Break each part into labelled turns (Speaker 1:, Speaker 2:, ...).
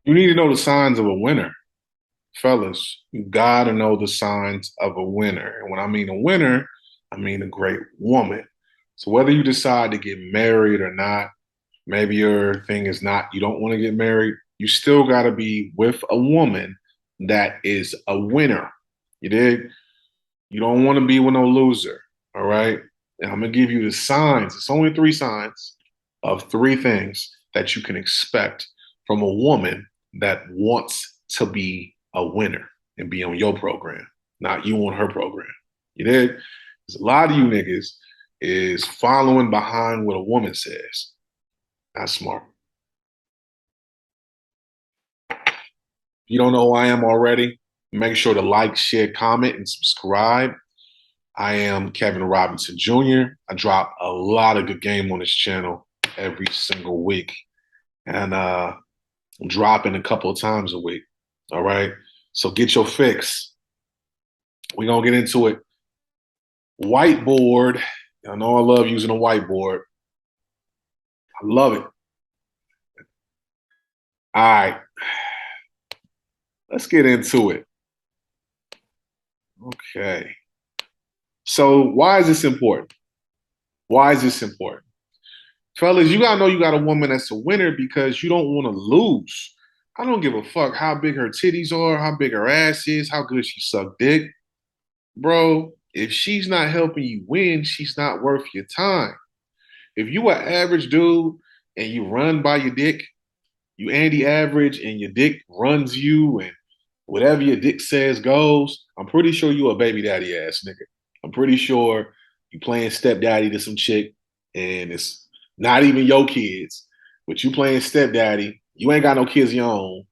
Speaker 1: You need to know the signs of a winner, fellas. You gotta know the signs of a winner. And when I mean a winner, I mean a great woman. So whether you decide to get married or not, maybe your thing is not, you don't want to get married, you still gotta be with a woman that is a winner. You did? You don't want to be with no loser. All right. And I'm gonna give you the signs. It's only three signs of three things that you can expect from a woman that wants to be a winner and be on your program, not you on her program. You did? Because a lot of you niggas is following behind what a woman says. Not smart. If you don't know who I am already, make sure to like, share, comment, and subscribe. I am Kevin Robinson Jr. I drop a lot of good game on this channel every single week. And I'm dropping a couple of times a week. All right. So get your fix. We're going to get into it. Whiteboard. I know I love using a whiteboard. I love it. All right. Let's get into it. Okay. So why is this important? Why is this important? Fellas, you gotta know you got a woman that's a winner because you don't want to lose. I don't give a fuck how big her titties are, how big her ass is, how good she suck dick. Bro, if she's not helping you win, she's not worth your time. If you an average dude and you run by your dick, you Andy average and your dick runs you and whatever your dick says goes, I'm pretty sure you a baby daddy ass nigga. I'm pretty sure you playing stepdaddy to some chick and it's not even your kids, but you playing stepdaddy. You ain't got no kids of your own.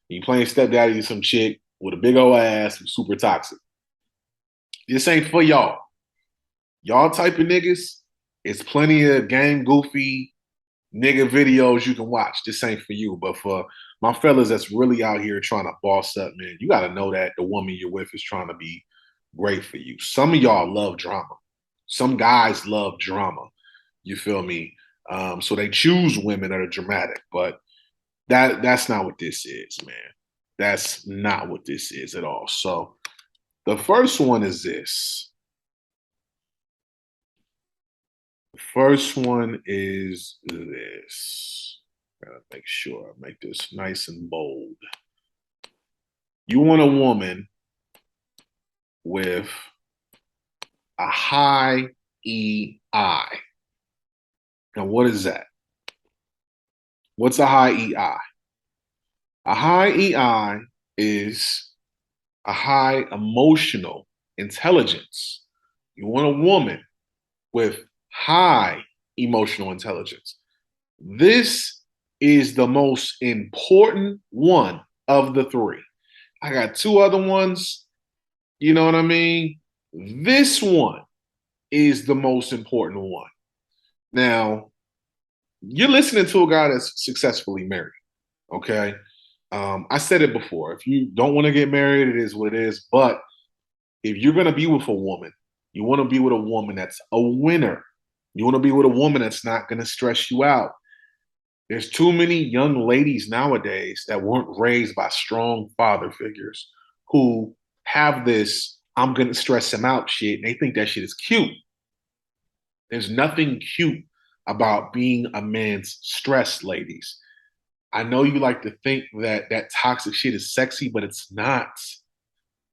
Speaker 1: You playing stepdaddy to some chick with a big old ass who's super toxic. This ain't for y'all. Y'all type of niggas, it's plenty of game goofy nigga videos you can watch. This ain't for you. But for my fellas that's really out here trying to boss up, man, you got to know that the woman you're with is trying to be great for you. Some of y'all love drama. Some guys love drama. You feel me? So they choose women that are dramatic, but that's not what this is, man. That's not what this is at all. So the first one is this. The first one is this. Gotta make sure I make this nice and bold. You want a woman with a high EI. Now, what is that? What's a high EI? A high EI is a high emotional intelligence. You want a woman with high emotional intelligence. This is the most important one of the three. I got two other ones. You know what I mean? This one is the most important one. Now, you're listening to a guy that's successfully married. Okay. I said it before. If you don't want to get married, it is what it is. But if you're going to be with a woman, you want to be with a woman that's a winner. You want to be with a woman that's not going to stress you out. There's too many young ladies nowadays that weren't raised by strong father figures who have this I'm going to stress him out shit. And they think that shit is cute. There's nothing cute about being a man's stress, ladies. I know you like to think that that toxic shit is sexy, but it's not.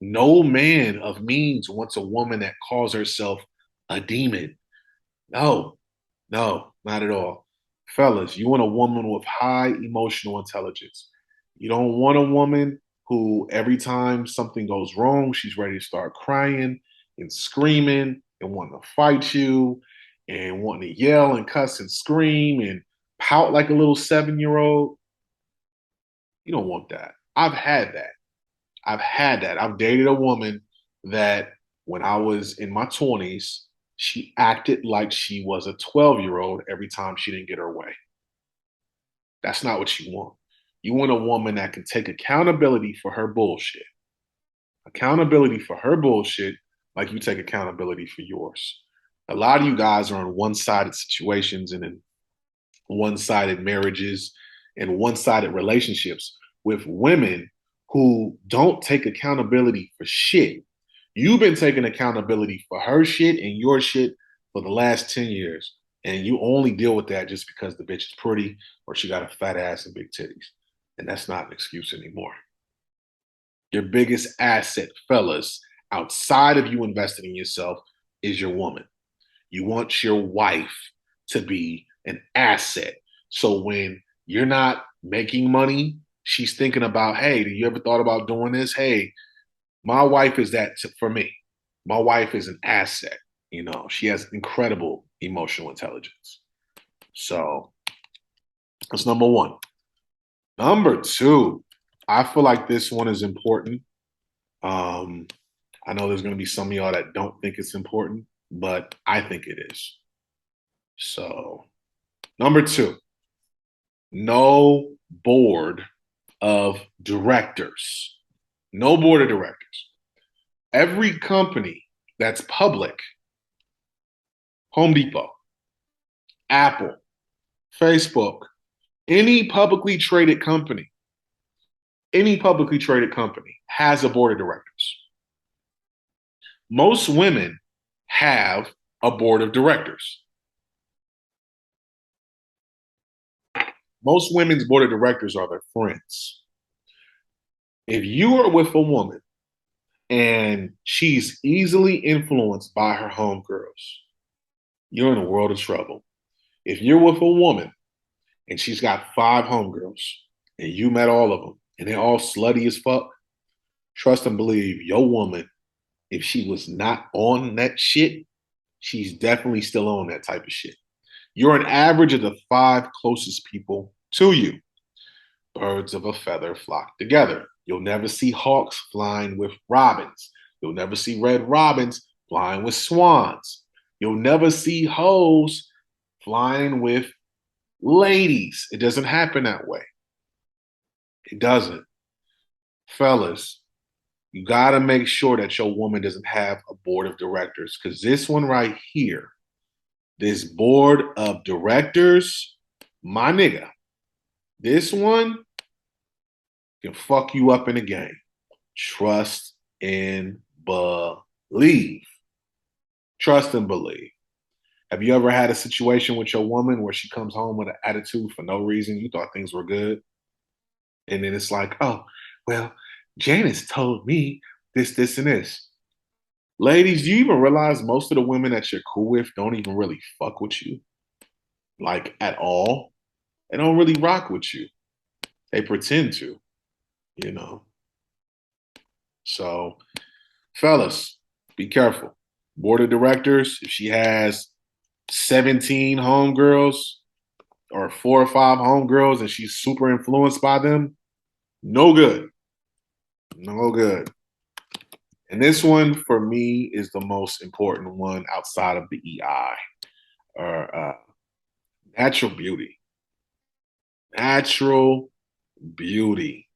Speaker 1: No man of means wants a woman that calls herself a demon. No, no, not at all. Fellas, you want a woman with high emotional intelligence. You don't want a woman who every time something goes wrong, she's ready to start crying and screaming and wanting to fight you and wanting to yell and cuss and scream and pout like a little 7-year-old. You don't want that. I've had that. I've had that. I've dated a woman that when I was in my 20s, she acted like she was a 12-year-old every time she didn't get her way. That's not what you want. You want a woman that can take accountability for her bullshit. Accountability for her bullshit, like you take accountability for yours. A lot of you guys are in one sided situations and in one sided marriages and one sided relationships with women who don't take accountability for shit. You've been taking accountability for her shit and your shit for the last 10 years. And you only deal with that just because the bitch is pretty or she got a fat ass and big titties. And that's not an excuse anymore. Your biggest asset, fellas, outside of you investing in yourself, is your woman. You want your wife to be an asset. So when you're not making money, she's thinking about, hey, do you ever thought about doing this? Hey, my wife is that for me. My wife is an asset. You know, she has incredible emotional intelligence. So that's number one. Number two, I feel like this one is important. Um, I know there's going to be some of y'all that don't think it's important, but I think it is. So, number two, no board of directors. No board of directors. Every company that's public, Home Depot, Apple, Facebook, any publicly traded company has a board of directors. Most women have a board of directors. Most women's board of directors are their friends. If you are with a woman and she's easily influenced by her homegirls, you're in a world of trouble. If you're with a woman and she's got 5 homegirls and you met all of them and they're all slutty as fuck, trust and believe your woman, if she was not on that shit, she's definitely still on that type of shit. You're an average of the 5 closest people to you. Birds of a feather flock together. You'll never see hawks flying with robins. You'll never see red robins flying with swans. You'll never see hoes flying with ladies. It doesn't happen that way. It doesn't. Fellas, you got to make sure that your woman doesn't have a board of directors because this one right here, this board of directors, my nigga, this one can fuck you up in the game. Trust and believe. Trust and believe. Have you ever had a situation with your woman where she comes home with an attitude for no reason? You thought things were good. And then it's like, oh, well, Janice told me this, this, and this. Ladies, do you even realize most of the women that you're cool with don't even really fuck with you? Like at all? They don't really rock with you. They pretend to, you know. So, fellas, be careful. Board of directors, if she has 17 homegirls or 4 or 5 homegirls and she's super influenced by them, no good. No good. And this one for me is the most important one outside of the EI or natural beauty. Natural beauty.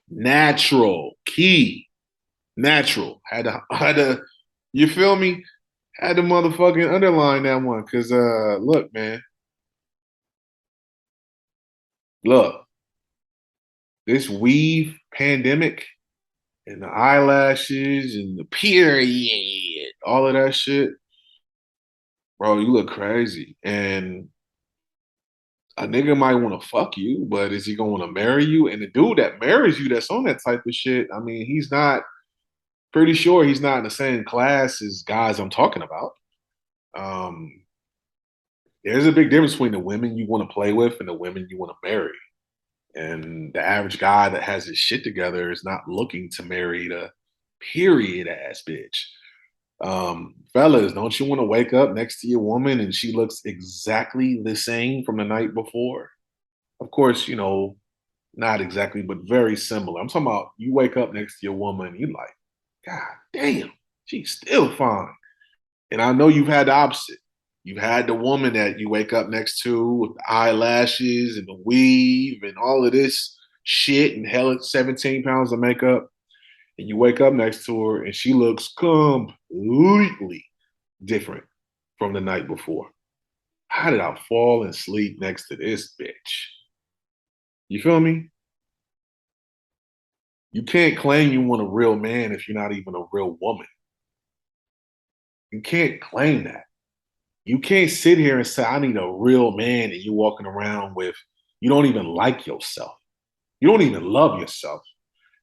Speaker 1: Natural key. Natural. Had to, you feel me? Had to motherfucking underline that one. Cause look, man. Look, this weave pandemic and the eyelashes and the period, all of that shit, bro, you look crazy. And a nigga might want to fuck you, but is he gonna want to marry you? And the dude that marries you that's on that type of shit, I mean, he's not pretty sure he's not in the same class as guys I'm talking about. Um, there's a big difference between the women you want to play with and the women you want to marry. And the average guy that has his shit together is not looking to marry the period ass bitch. Fellas, don't you want to wake up next to your woman and she looks exactly the same from the night before? Of course, you know, not exactly, but very similar. I'm talking about you wake up next to your woman, and you're like, God damn, she's still fine. And I know you've had the opposite. You've had the woman that you wake up next to with the eyelashes and the weave and all of this shit and hell, 17 pounds of makeup. And you wake up next to her and she looks completely different from the night before. How did I fall and sleep next to this bitch? You feel me? You can't claim you want a real man if you're not even a real woman. You can't claim that. You can't sit here and say, I need a real man, and you're walking around with, you don't even like yourself. You don't even love yourself.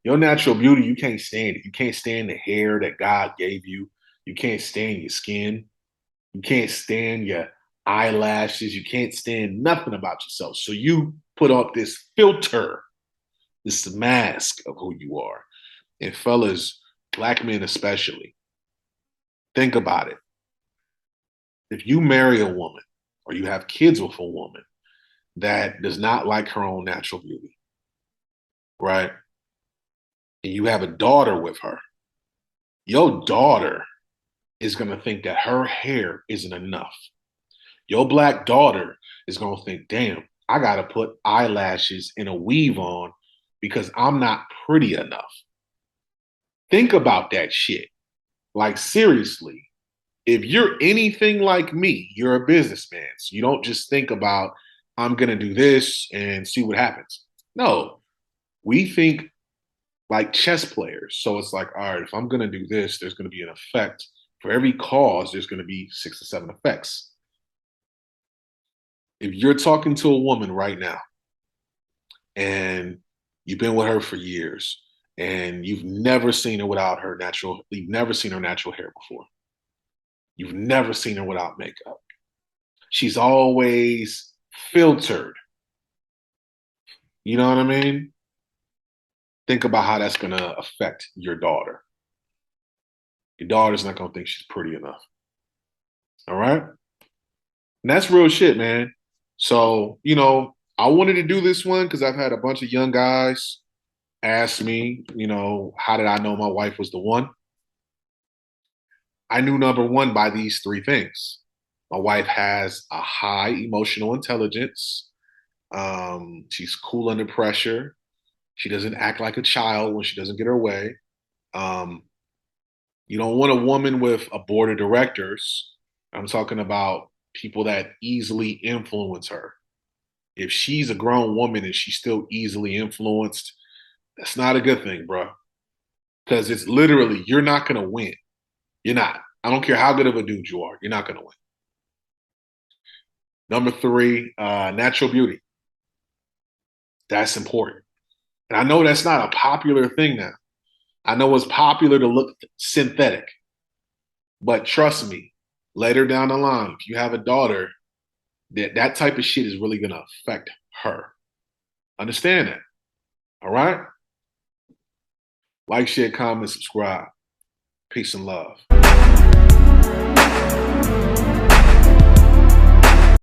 Speaker 1: Your natural beauty, you can't stand it. You can't stand the hair that God gave you. You can't stand your skin. You can't stand your eyelashes. You can't stand nothing about yourself. So you put up this filter, this mask of who you are. And fellas, black men especially, think about it. If you marry a woman or you have kids with a woman that does not like her own natural beauty, right? And you have a daughter with her, your daughter is going to think that her hair isn't enough. Your black daughter is going to think, damn, I got to put eyelashes and a weave on because I'm not pretty enough. Think about that shit. Like, seriously, if you're anything like me, you're a businessman. So you don't just think about, I'm going to do this and see what happens. No, we think like chess players. So it's like, all right, if I'm going to do this, there's going to be an effect. For every cause, there's going to be 6 to 7 effects. If you're talking to a woman right now and you've been with her for years and you've never seen her without her natural, you've never seen her natural hair before. You've never seen her without makeup. She's always filtered. You know what I mean? Think about how that's going to affect your daughter. Your daughter's not going to think she's pretty enough. All right? And that's real shit, man. So, I wanted to do this one because I've had a bunch of young guys ask me, how did I know my wife was the one? I knew number one by these three things. My wife has a high emotional intelligence. She's cool under pressure. She doesn't act like a child when she doesn't get her way. Um, you don't want a woman with a board of directors. I'm talking about people that easily influence her. If she's a grown woman and she's still easily influenced, that's not a good thing, bro. Because it's literally, you're not going to win. You're not. I don't care how good of a dude you are. You're not going to win. Number three, natural beauty. That's important. And I know that's not a popular thing now. I know it's popular to look synthetic. But trust me, later down the line, if you have a daughter, that type of shit is really going to affect her. Understand that. All right? Like, share, comment, subscribe. Peace and love.